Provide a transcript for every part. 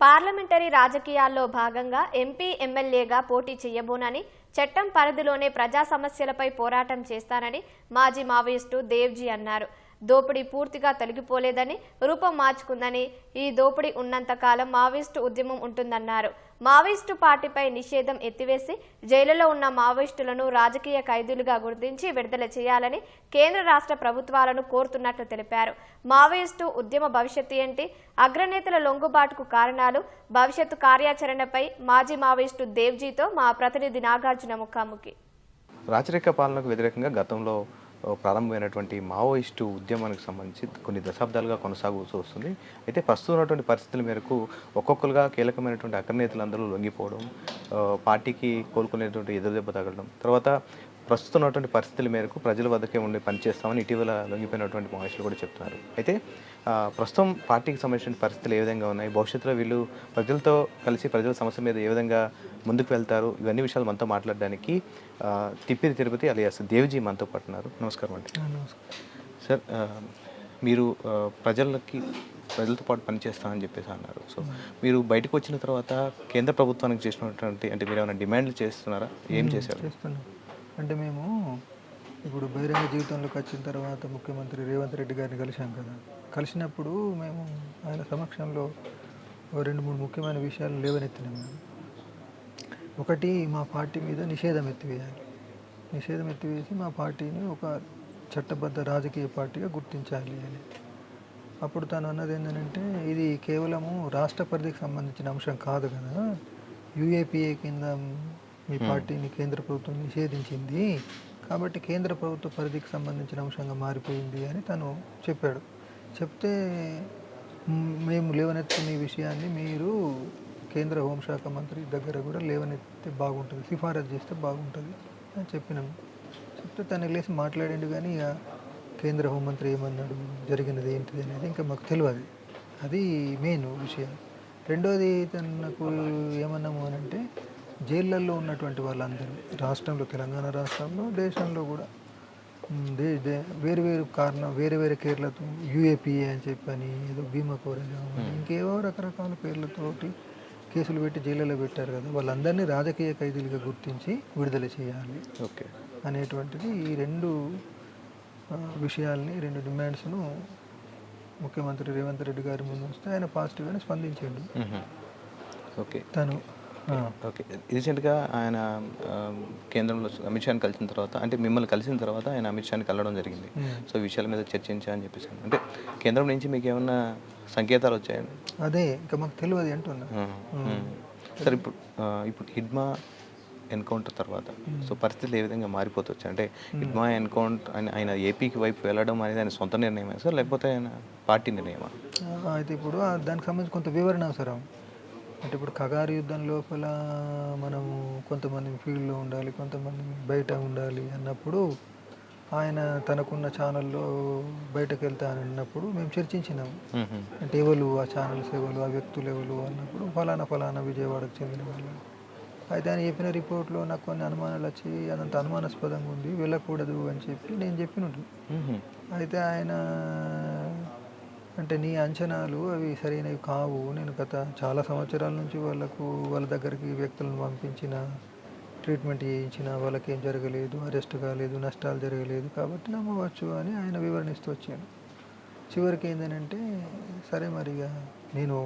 Parliamentary రాజకీయాల్లో భాగంగా MP ఎమ్మెల్యేగా పోటీ చేయబోనని, చట్టం పరిధిలోనే ప్రజా సమస్యలపై పోరాటం చేస్తానని మాజీ మావోయిస్టు దేవ్జీ అన్నారు. దోపిడీ పూర్తిగా తొలగిపోలేదని, రూపం మార్చుకుందని, ఈ దోపిడీ ఉన్నంతకాలం మావోయిస్టు ఉద్యమం ఉంటుందన్నారు. మావోయిస్టు పార్టీపై నిషేధం ఎత్తివేసి జైలులో ఉన్న మావోయిస్టులను రాజకీయ ఖైదీలుగా గుర్తించి విడుదల చేయాలని కేంద్ర రాష్ట్ర ప్రభుత్వాలను కోరుతున్నట్లు తెలిపారు. మావోయిస్టు ఉద్యమ భవిష్యత్తు ఏంటి, అగ్రనేతల లొంగుబాటుకు కారణాలు, భవిష్యత్తు కార్యాచరణపై మాజీ మావోయిస్టు దేవ్జీతో మా ప్రతినిధి నాగార్జున ముఖాముఖి. రాచరిక పాలనకు వ్యతిరేకంగా గతంలో ప్రారంభమైనటువంటి మావోయిస్టు ఉద్యమానికి సంబంధించి కొన్ని దశాబ్దాలుగా కొనసాగుతూ వస్తుంది. అయితే ప్రస్తుతం ఉన్నటువంటి పరిస్థితుల మేరకు ఒక్కొక్కరుగా కీలకమైనటువంటి అగ్రనేతలందరూ లొంగిపోవడం, పార్టీకి కోలుకునేటువంటి ఎదురుదెబ్బ తగలడం, తర్వాత ప్రస్తుతం ఉన్నటువంటి పరిస్థితుల మేరకు ప్రజల వద్దకే ఉండి పనిచేస్తామని ఇటీవల లొంగిపోయినటువంటి మావోయిస్టులు కూడా చెప్తున్నారు. అయితే ప్రస్తుతం పార్టీకి సంబంధించిన పరిస్థితులు ఏ విధంగా ఉన్నాయి, భవిష్యత్తులో వీళ్ళు ప్రజలతో కలిసి ప్రజల సమస్య మీద ఏ విధంగా ముందుకు వెళ్తారు, ఇవన్నీ విషయాలు మనతో మాట్లాడడానికి తిప్పిరి తిరుపతి అలియాస్ దేవ్జీ మనతో పట్టున్నారు. నమస్కారం అండి. సార్, మీరు ప్రజలతో పాటు పనిచేస్తామని చెప్పేసి అన్నారు. సో మీరు బయటకు వచ్చిన తర్వాత కేంద్ర ప్రభుత్వానికి చేసినటువంటి అంటే మీరు ఏమైనా డిమాండ్లు చేస్తున్నారా, ఏం చేశారు? అంటే మేము ఇప్పుడు బహిరంగ జీవితంలోకి వచ్చిన తర్వాత ముఖ్యమంత్రి రేవంత్ రెడ్డి గారిని కలిశాం కదా. కలిసినప్పుడు మేము ఆయన సమక్షంలో 2-3 ముఖ్యమైన విషయాలు లేవనెత్తినాం. మేము ఒకటి, మా పార్టీ మీద నిషేధం ఎత్తివేయాలి. నిషేధం ఎత్తివేసి మా పార్టీని ఒక చట్టబద్ధ రాజకీయ పార్టీగా గుర్తించాలి అని. అప్పుడు తను అన్నది ఏంటంటే, ఇది కేవలము రాష్ట్ర పరిధికి సంబంధించిన అంశం కాదు కదా, యూఏపీఏ కింద మీ పార్టీని కేంద్ర ప్రభుత్వం నిషేధించింది కాబట్టి కేంద్ర ప్రభుత్వ పరిధికి సంబంధించిన అంశంగా మారిపోయింది అని తను చెప్పాడు. చెప్తే మేము లేవనెత్తిన ఈ విషయాన్ని మీరు కేంద్ర హోంశాఖ మంత్రి దగ్గర కూడా లేవనెత్తితే బాగుంటుంది, సిఫారసు చేస్తే బాగుంటుంది అని చెప్పినాము. చెప్తే తను లేసి మాట్లాడిండు, కానీ ఇక కేంద్ర హోంమంత్రి ఏమన్నాడు, జరిగినది ఏంటిది అనేది ఇంకా మాకు తెలియదు. అది మెయిన్ విషయం. రెండోది, తనకు ఏమన్నాము అని అంటే, జైళ్ళల్లో ఉన్నటువంటి వాళ్ళందరూ రాష్ట్రంలో, తెలంగాణ రాష్ట్రంలో, దేశంలో కూడా వేరు వేరే పేర్లతో యూఏపీఏ అని చెప్పని, ఏదో భీమా కోరేగా ఇంకేవో రకరకాల పేర్లతోటి కేసులు పెట్టి జైళ్ళలో పెట్టారు కదా, వాళ్ళందరినీ రాజకీయ ఖైదీలుగా గుర్తించి విడుదల చేయాలి అనేటువంటిది ఈ 2 విషయాల్ని, 2 డిమాండ్స్ను ముఖ్యమంత్రి రేవంత్ రెడ్డి గారి ముందు వస్తే ఆయన పాజిటివ్గానే స్పందించాడు. తను రీసెంట్గా ఆయన కేంద్రంలో అమిత్ షాని కలిసిన తర్వాత, అంటే మిమ్మల్ని కలిసిన తర్వాత ఆయన అమిత్ షాని కలవడం జరిగింది. సో ఈ విషయాల మీద చర్చించా అని చెప్పేసి, అంటే కేంద్రం నుంచి మీకు ఏమన్నా సంకేతాలు వచ్చాయండి? అదే ఇంకా మాకు తెలియదు అంటున్నా. సార్, ఇప్పుడు హిడ్మా ఎన్కౌంటర్ తర్వాత సో పరిస్థితులు ఏ విధంగా మారిపోవచ్చు? అంటే హిడ్మా ఎన్కౌంటర్ ఆయన ఏపీకి వైపు వెళ్ళడం అనేది ఆయన సొంత నిర్ణయమా సార్, లేకపోతే ఆయన పార్టీ నిర్ణయమా? అయితే ఇప్పుడు దానికి సంబంధించి కొంత వివరణ అవసరం. అంటే ఇప్పుడు కగారు యుద్ధం లోపల మనము కొంతమంది ఫీల్డ్లో ఉండాలి, కొంతమంది బయట ఉండాలి అన్నప్పుడు ఆయన తనకున్న ఛానల్లో బయటకు వెళ్తానన్నప్పుడు మేము చర్చించినాము. అంటే ఎవరు ఆ ఛానల్స్, ఎవరు ఆ వ్యక్తులు ఎవరు అన్నప్పుడు ఫలానా విజయవాడకు చెందిన వాళ్ళు. అయితే ఆయన చెప్పిన రిపోర్ట్లో నాకు కొన్ని అనుమానాలు వచ్చి, అదంత అనుమానాస్పదంగా ఉంది, వెళ్ళకూడదు అని చెప్పి నేను చెప్పినట్టు. అయితే ఆయన అంటే, నీ అంచనాలు అవి సరైనవి కావు, నేను గత చాలా సంవత్సరాల నుంచి వాళ్ళ దగ్గరికి వ్యక్తులను పంపించిన, ట్రీట్మెంట్ చేయించిన, వాళ్ళకి ఏం జరగలేదు, అరెస్ట్ కాలేదు, నష్టాలు జరగలేదు, కాబట్టి నమ్మవచ్చు అని ఆయన వివరణిస్తూ వచ్చాను. చివరికి ఏంటంటే, సరే మరిగా నేను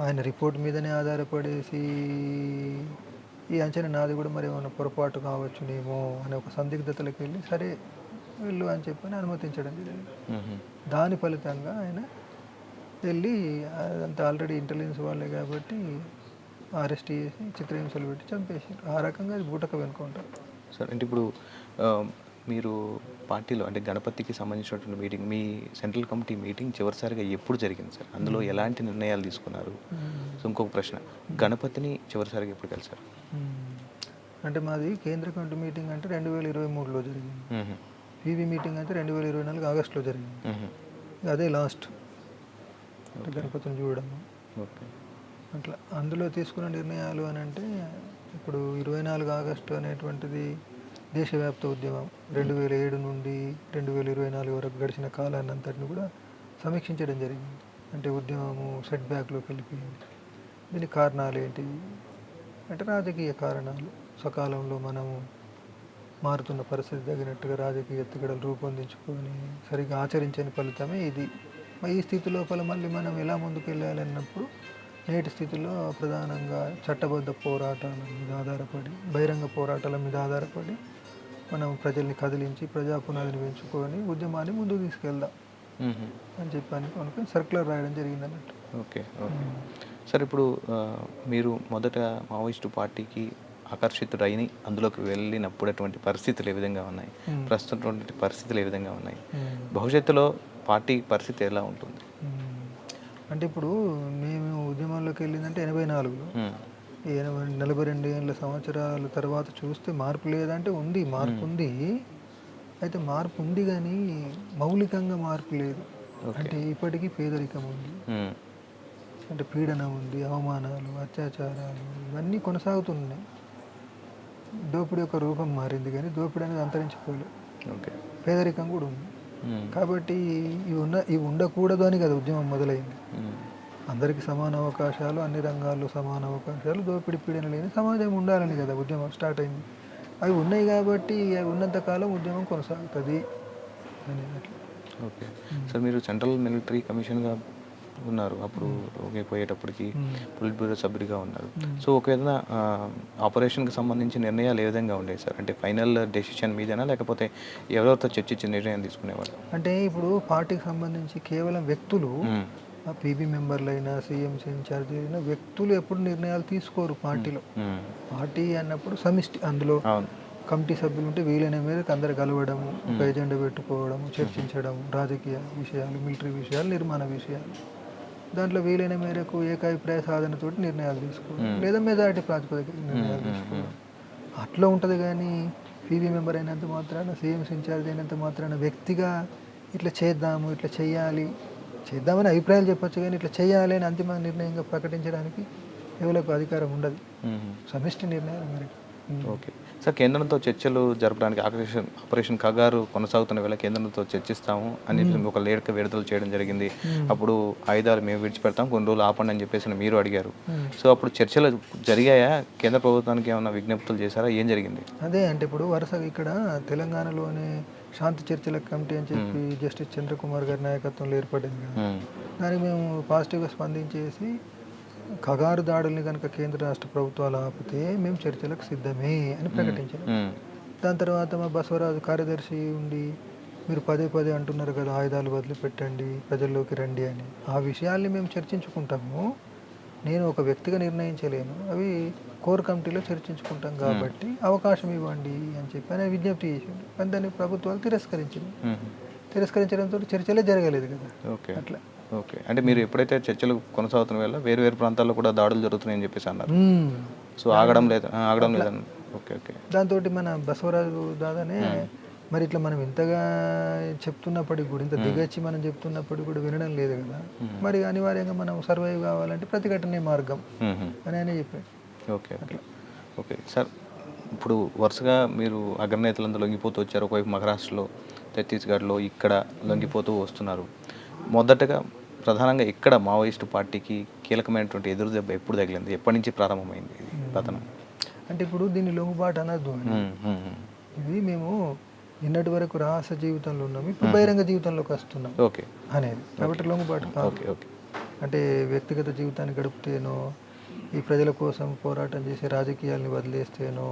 ఆయన రిపోర్ట్ మీదనే ఆధారపడేసి ఈ అంచనా నాది కూడా మరి ఏమైనా పొరపాటు కావచ్చునేమో అనే ఒక సందిగ్ధతలకు వెళ్ళి, సరే వెళ్ళు అని చెప్పని అనుమతించడం జరిగింది. దాని ఫలితంగా ఆయన వెళ్ళి, అదంతా ఆల్రెడీ ఇంటెలిజెన్స్ వాళ్ళే కాబట్టి అరెస్ట్ చేసి చిత్రహింసలు పెట్టి చంపేసారు. ఆ రకంగా అది బూటక వెనుకుంటారు. సార్, అంటే ఇప్పుడు మీరు పార్టీలో అంటే గణపతికి సంబంధించినటువంటి మీటింగ్, మీ సెంట్రల్ కమిటీ మీటింగ్ చివరిసారిగా ఎప్పుడు జరిగింది సార్? అందులో ఎలాంటి నిర్ణయాలు తీసుకున్నారు? సో ఇంకొక ప్రశ్న, గణపతిని చివరిసారిగా ఎప్పుడు కలిసారు? అంటే మాది కేంద్ర కమిటీ మీటింగ్ అంటే 2023లో జరిగింది. పీవీ మీటింగ్ అయితే 2024 ఆగస్టులో జరిగింది. అదే లాస్ట్ గణపతిని చూడడం. అట్లా అందులో తీసుకున్న నిర్ణయాలు అని అంటే, ఇప్పుడు 24 ఆగస్టు అనేటువంటిది దేశవ్యాప్త ఉద్యమం. 2007 నుండి 2024 వరకు గడిచిన కాలాన్ని అంతటిని కూడా సమీక్షించడం జరిగింది. అంటే ఉద్యమము సెట్ బ్యాక్లోకి వెళ్ళిపోయింది. దీనికి కారణాలు ఏంటి అంటే రాజకీయ కారణాలు. సకాలంలో మనము మారుతున్న పరిస్థితి తగినట్టుగా రాజకీయ ఎత్తుగడలు రూపొందించుకొని సరిగ్గా ఆచరించని ఫలితమే ఇది. ఈ స్థితి లోపల మళ్ళీ మనం ఎలా ముందుకు వెళ్ళాలన్నప్పుడు నేటి స్థితిలో ప్రధానంగా చట్టబద్ధ పోరాటాల మీద ఆధారపడి, బహిరంగ పోరాటాల మీద ఆధారపడి మనం ప్రజల్ని కదిలించి ప్రజా పునాదిని పెంచుకొని ఉద్యమాన్ని ముందుకు తీసుకెళ్దాం అని చెప్పాను అనుకుని సర్క్యులర్ రాయడం జరిగింది అన్నట్టు. ఓకే ఓకే సార్, ఇప్పుడు మీరు మొదట మావోయిస్టు పార్టీకి ఆకర్షితుడైన అందులోకి వెళ్ళినప్పుడు అటువంటి పరిస్థితులు ఏ విధంగా ఉన్నాయి, ప్రస్తుతం పరిస్థితులు ఏ విధంగా ఉన్నాయి, భవిష్యత్తులో పార్టీ పరిస్థితి ఎలా ఉంటుంది? అంటే ఇప్పుడు మేము ఉద్యమంలోకి వెళ్ళిందంటే 84లో, 42 ఏళ్ళ సంవత్సరాల తర్వాత చూస్తే మార్పు లేదంటే ఉంది, మార్పు ఉంది. అయితే మార్పు ఉంది కానీ మౌలికంగా మార్పు లేదు. అంటే ఇప్పటికీ పేదరికం ఉంది, అంటే పీడన ఉంది, అవమానాలు, అత్యాచారాలు ఇవన్నీ కొనసాగుతున్నాయి. దోపిడీ యొక్క రూపం మారింది కానీ దోపిడీ అనేది అంతరించిపోలేదు. పేదరికం కూడా ఉంది. కాబట్టి ఇవి ఉండకూడదు అని కదా ఉద్యమం మొదలైంది. అందరికీ సమాన అవకాశాలు, అన్ని రంగాల్లో సమాన అవకాశాలు, దోపిడీ పీడన లేని సమాజం ఉండాలని కదా ఉద్యమం స్టార్ట్ అయింది. అవి ఉన్నాయి కాబట్టి అవి ఉన్నంతకాలం ఉద్యమం కొనసాగుతుంది అనేది అట్లా. ఓకే సార్, మీరు సెంట్రల్ మిలిటరీ కమిషన్గా ఉన్నారు, అప్పుడు పోయేటప్పటికి పొలిట్ బ్యూరో సభ్యుడిగా ఉన్నారు. సో ఒకవేళ ఆపరేషన్కి సంబంధించి నిర్ణయాలు ఏ విధంగా ఉండేవి సార్? అంటే ఫైనల్ డెసిషన్ మీదేనా లేకపోతే ఎవరెవరితో చర్చించి నిర్ణయం తీసుకునేవారు? అంటే ఇప్పుడు పార్టీకి సంబంధించి కేవలం వ్యక్తులు, పీబీ మెంబర్లు అయినా, సీఎంసీ ఇన్ఛార్జీ అయినా వ్యక్తులు ఎప్పుడు నిర్ణయాలు తీసుకోరు పార్టీలో. పార్టీ అన్నప్పుడు సమిష్టి, అందులో కమిటీ సభ్యులు ఉంటే వీలైన మేరకు అందరు కలవడము, ఒక ఎజెండా పెట్టుకోవడము, చర్చించడము, రాజకీయ విషయాలు, మిలిటరీ విషయాలు, నిర్మాణ విషయాలు, దాంట్లో వీలైన మేరకు ఏకాభిప్రాయ సాధనతో నిర్ణయాలు తీసుకోవడం, లేదా మెజారిటీ ప్రాతిపదిక నిర్ణయాలు తీసుకోవడం అట్లా ఉంటుంది. కానీ పీబీ మెంబర్ అయినంత మాత్రాన, సీఎంసీ ఇన్ఛార్జ్ అయినంత మాత్రాన వ్యక్తిగా ఇట్లా చేద్దాము, ఇట్లా చేద్దామని అభిప్రాయాలు చెప్పచ్చు కానీ ఇట్లా చేయాలి అని అంతిమ నిర్ణయంగా ప్రకటించడానికి ఎవరికి అధికారం ఉండదు. సమిష్టి నిర్ణయాలు మేరకు. ఓకే సార్, కేంద్రంతో చర్చలు జరపడానికి ఆపరేషన్ కగారు కొనసాగుతున్న వేళ కేంద్రంతో చర్చిస్తాము అని ఒక లేఖ విడుదల చేయడం జరిగింది. అప్పుడు ఆయుధాలు మేము విడిచిపెడతాం, కొన్ని రోజులు ఆపండి అని చెప్పేసి మీరు అడిగారు. సో అప్పుడు చర్చలు జరిగాయా? కేంద్ర ప్రభుత్వానికి ఏమైనా విజ్ఞప్తులు చేశారా? ఏం జరిగింది? అదే అంటే ఇప్పుడు వరుసగా ఇక్కడ తెలంగాణలోనే శాంతి చర్చల కమిటీ అని చెప్పి జస్టిస్ చంద్రకుమార్ గారి నాయకత్వంలో ఏర్పడింది కదా, దానికి మేము పాజిటివ్గా స్పందించేసి కగారు దాడుల్ని కనుక కేంద్ర రాష్ట్ర ప్రభుత్వాలు ఆపితే మేము చర్చలకు సిద్ధమే అని ప్రకటించాం. దాని తర్వాత మా బసవరాజు కార్యదర్శి ఉండి మీరు పదే అంటున్నారు కదా ఆయుధాలు వదిలిపెట్టండి, ప్రజల్లోకి రండి అని. ఆ విషయాల్ని మేము చర్చించుకుంటాము. నేను ఒక వ్యక్తిగా నిర్ణయించలేను, అవి కోర్ కమిటీలో చర్చించుకుంటాం కాబట్టి అవకాశం ఇవ్వండి అని చెప్పి ఆయన విజ్ఞప్తి చేసిండు. కానీ దాన్ని ప్రభుత్వాలు తిరస్కరించడంతో చర్చలే జరగలేదు కదా. అట్లా. ఓకే, అంటే మీరు ఎప్పుడైతే చర్చలు కొనసాగుతున్న వేళ వేరు ప్రాంతాల్లో కూడా దాడులు జరుగుతున్నాయని చెప్పేసి అన్నారు. సో ఆగడం లేదని. Okay okay. దాంతో మన బసవరాజు దాదానే మరి ఇట్లా మనం ఇంతగా చెప్తున్నప్పటికి కూడా, ఇంత దిగచ్చి మనం చెప్తున్నప్పటికి కూడా వినడం లేదు కదా. మరి అనివార్యంగా మనం సర్వైవ్ కావాలంటే ప్రతిఘటనే మార్గం అని ఆయన చెప్పాడు. ఓకే ఓకే ఓకే సార్, ఇప్పుడు వరుసగా మీరు అగ్రనేతలంతా లొంగిపోతూ వచ్చారు. ఒకవైపు మహారాష్ట్రలో, ఛత్తీస్గఢ్లో, ఇక్కడ లొంగిపోతూ వస్తున్నారు. మొదటగా ప్రధానంగా ఇక్కడ మావోయిస్టు పార్టీకి కీలకమైనటువంటి ఎదురు దెబ్బ ఎప్పుడు తగిలింది? ఎప్పటి నుంచి ప్రారంభమైంది ఇది పతనం? అంటే ఇప్పుడు దీన్ని లొంగుబాటు అనద్దు. ఇది మేము నిన్నటి వరకు రహస్య జీవితంలో ఉన్నాము, ఇప్పుడు బహిరంగ జీవితంలోకి వస్తున్నాం అనేది. కాబట్టి లొంగుబాటు కాదు. అంటే వ్యక్తిగత జీవితాన్ని గడిపితేనో, ఈ ప్రజల కోసం పోరాటం చేసే రాజకీయాల్ని వదిలేస్తేనో,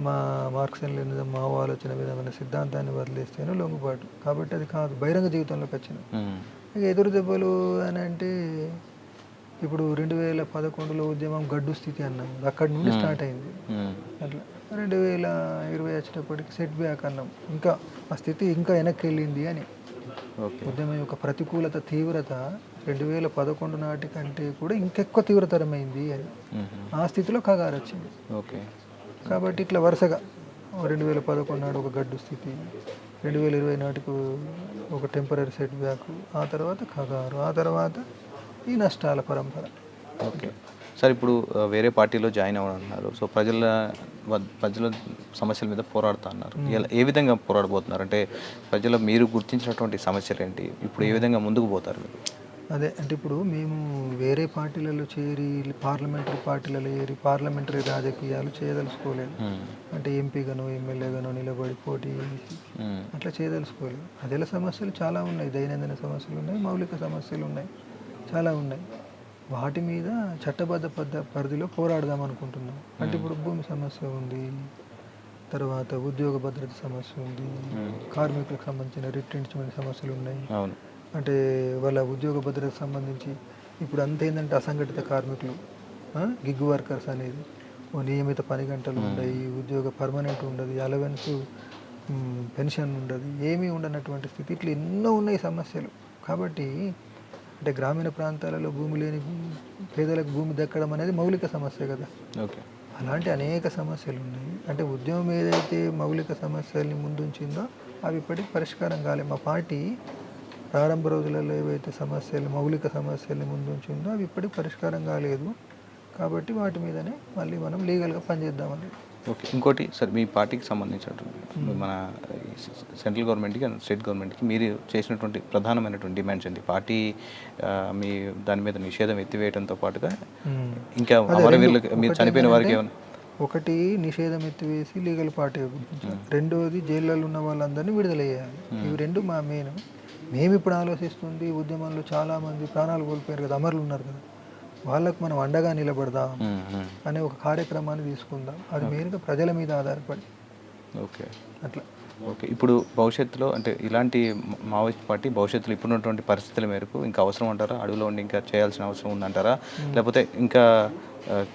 మా మార్క్సిజం లెనినిజం మావో ఆలోచన విధమైన సిద్ధాంతాన్ని వదిలేస్తేనో లొంగుబాటు. కాబట్టి అది కాదు, బహిరంగ జీవితంలోకి వచ్చిన. ఇక ఎదురు దెబ్బలు అని అంటే ఇప్పుడు 2011లో ఉద్యమం గడ్డు స్థితి అన్నాం, అక్కడి నుండి స్టార్ట్ అయింది. అట్లా 2020 వచ్చేటప్పటికి సెట్ బ్యాక్ అన్నాం, ఇంకా ఆ స్థితి ఇంకా వెనక్కి వెళ్ళింది అని. ఉద్యమం యొక్క ప్రతికూలత, తీవ్రత 2011 నాటి కంటే కూడా ఇంకెక్కువ తీవ్రతరమైంది అని. ఆ స్థితిలో కగారు వచ్చింది. కాబట్టి ఇట్లా వరుసగా 2011 నాడు ఒక గడ్డు స్థితి, 2020 నాటికి ఒక టెంపరీ సెట్ బ్యాక్, ఆ తర్వాత కగారు, ఆ తర్వాత ఈ నష్టాల పరంపర. ఓకే సార్, ఇప్పుడు వేరే పార్టీలో జాయిన్ అవ్వనున్నారు. సో ప్రజల సమస్యల మీద పోరాడుతూ అన్నారు. ఏ విధంగా పోరాడబోతున్నారు? అంటే మీరు గుర్తించినటువంటి సమస్యలు ఏంటి? ఇప్పుడు ఏ విధంగా ముందుకు పోతారు మీరు? అదే అంటే ఇప్పుడు మేము వేరే పార్టీలలో చేరి పార్లమెంటరీ పార్టీలలో చేరి పార్లమెంటరీ రాజకీయాలు చేయదలుచుకోలేదు. అంటే ఎంపీగానో ఎమ్మెల్యేగానో నిలబడి పోటీ చేసి అట్లా చేయదలుచుకోలేదు. ప్రజల సమస్యలు చాలా ఉన్నాయి, దైనందిన సమస్యలు ఉన్నాయి, మౌలిక సమస్యలు ఉన్నాయి, చాలా ఉన్నాయి. వాటి మీద చట్టబద్ధ పరిధిలో పోరాడదాం అనుకుంటున్నాం. అంటే ఇప్పుడు భూమి సమస్య ఉంది, తర్వాత ఉద్యోగ భద్రత సమస్య ఉంది, కార్మికులకు సంబంధించిన రిట్రెంచ్మెంట్ సమస్యలు ఉన్నాయి. అవును. అంటే వాళ్ళ ఉద్యోగ భద్రతకు సంబంధించి ఇప్పుడు అంత ఏంటంటే అసంఘటిత కార్మికులు, గిగ్ వర్కర్స్ అనేది ఓ నియమిత పని గంటలు ఉండయి, ఉద్యోగ పర్మనెంట్ ఉండదు, అలవెన్స్ పెన్షన్ ఉండదు, ఏమీ ఉండనటువంటి స్థితి, ఇట్లా ఎన్నో ఉన్నాయి సమస్యలు. కాబట్టి అంటే గ్రామీణ ప్రాంతాలలో భూమి లేని పేదలకు భూమి దక్కడం అనేది మౌలిక సమస్య కదా. ఓకే. అలాంటి అనేక సమస్యలు ఉన్నాయి. అంటే ఉద్యమం ఏదైతే మౌలిక సమస్యల్ని ముందుంచిందో అవి ఇప్పటికి పరిష్కారం కాలేదు. మా పార్టీ ప్రారంభ రోజులలో ఏవైతే సమస్యలు మౌలిక సమస్యల్ని ముందుంచిందో అవి ఇప్పటికి పరిష్కారం కాలేదు. కాబట్టి వాటి మీదనే మళ్ళీ మనం లీగల్గా పనిచేద్దామని. ఓకే. ఇంకోటి సార్, మీ పార్టీకి సంబంధించినటువంటి మన సెంట్రల్ గవర్నమెంట్కి అండ్ స్టేట్ గవర్నమెంట్కి మీరు చేసినటువంటి ప్రధానమైనటువంటి డిమాండ్స్ ఏంటి? పార్టీ మీ దాని మీద నిషేధం ఎత్తివేయడంతో పాటుగా ఇంకా అమరవీరులకు మీరు చనిపోయిన వారికి ఏమైనా? ఒకటి నిషేధం ఎత్తివేసి లీగల్ పార్టీ గుర్తించాలి. రెండోది జైళ్ళలో ఉన్న వాళ్ళందరినీ విడుదల చేయాలి. ఇవి రెండు మా మెయిన్. మేము ఇప్పుడు ఆలోచిస్తుంది, ఉద్యమంలో చాలామంది ప్రాణాలు కోల్పోయారు కదా, అమరులు ఉన్నారు కదా, వాళ్ళకు మనం అండగా నిలబడదాం అనే ఒక కార్యక్రమాన్ని తీసుకుందాం. అది మెయిన్గా ప్రజల మీద ఆధారపడి. ఓకే. అట్లా. ఓకే. ఇప్పుడు భవిష్యత్తులో అంటే ఇలాంటి మావోయిస్ట్ పార్టీ భవిష్యత్తులో ఇప్పుడున్నటువంటి పరిస్థితుల మేరకు ఇంకా అవసరం అంటారా? అడవిలో ఉండి ఇంకా చేయాల్సిన అవసరం ఉందంటారా? లేకపోతే ఇంకా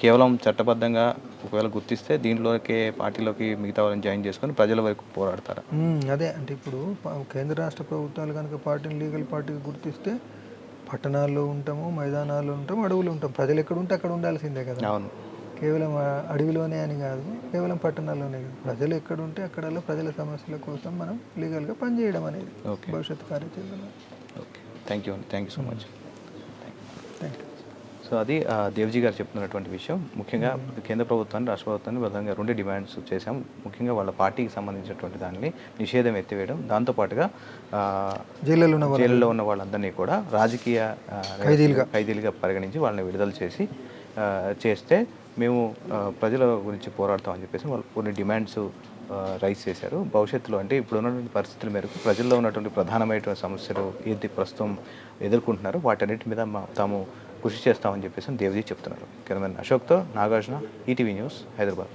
కేవలం చట్టబద్ధంగా ఒకవేళ గుర్తిస్తే దీంట్లోకే పార్టీలోకి మిగతా వాళ్ళని జాయిన్ చేసుకొని ప్రజల వరకు పోరాడతారా? అదే అంటే ఇప్పుడు కేంద్ర రాష్ట్ర ప్రభుత్వాలు కనుక పార్టీని లీగల్ పార్టీకి గుర్తిస్తే పట్టణాల్లో ఉంటాము, మైదానాల్లో ఉంటాము, అడవులు ఉంటాం. ప్రజలు ఎక్కడ ఉంటే అక్కడ ఉండాల్సిందే కదా. అవును. కేవలం అడవిలోనే అని కాదు, కేవలం పట్టణాల్లోనే కాదు, ప్రజలు ఎక్కడ ఉంటే అక్కడల్లో ప్రజల సమస్యల కోసం మనం లీగల్గా పనిచేయడం అనేది భవిష్యత్తు కార్యాచరణ. ఓకే. థ్యాంక్ యూ అండి. Thank you so much. Thank you. So అది దేవ్జీ గారు చెప్తున్నటువంటి విషయం. ముఖ్యంగా కేంద్ర ప్రభుత్వాన్ని రాష్ట్ర ప్రభుత్వాన్ని ప్రధానంగా రెండు డిమాండ్స్ చేశాం. ముఖ్యంగా వాళ్ళ పార్టీకి సంబంధించినటువంటి దాన్ని నిషేధం ఎత్తివేయడం, దాంతోపాటుగా జైలులో ఉన్న వాళ్ళందరినీ కూడా రాజకీయ ఖైదీలుగా పరిగణించి వాళ్ళని విడుదల చేస్తే మేము ప్రజల గురించి పోరాడతామని చెప్పేసి వాళ్ళు కొన్ని డిమాండ్స్ రైజ్ చేశారు. భవిష్యత్తులో అంటే ఇప్పుడు ఉన్నటువంటి పరిస్థితుల మేరకు ప్రజల్లో ఉన్నటువంటి ప్రధానమైనటువంటి సమస్యలు ఏంటి ప్రస్తుతం ఎదుర్కొంటున్నారు, వాటన్నిటి మీద తాము కృషి చేస్తామని చెప్పేసి దేవ్జీ చెప్తున్నారు. కెమెరామెన్ అశోక్తో నాగార్జున, ఈటీవీ న్యూస్, హైదరాబాద్.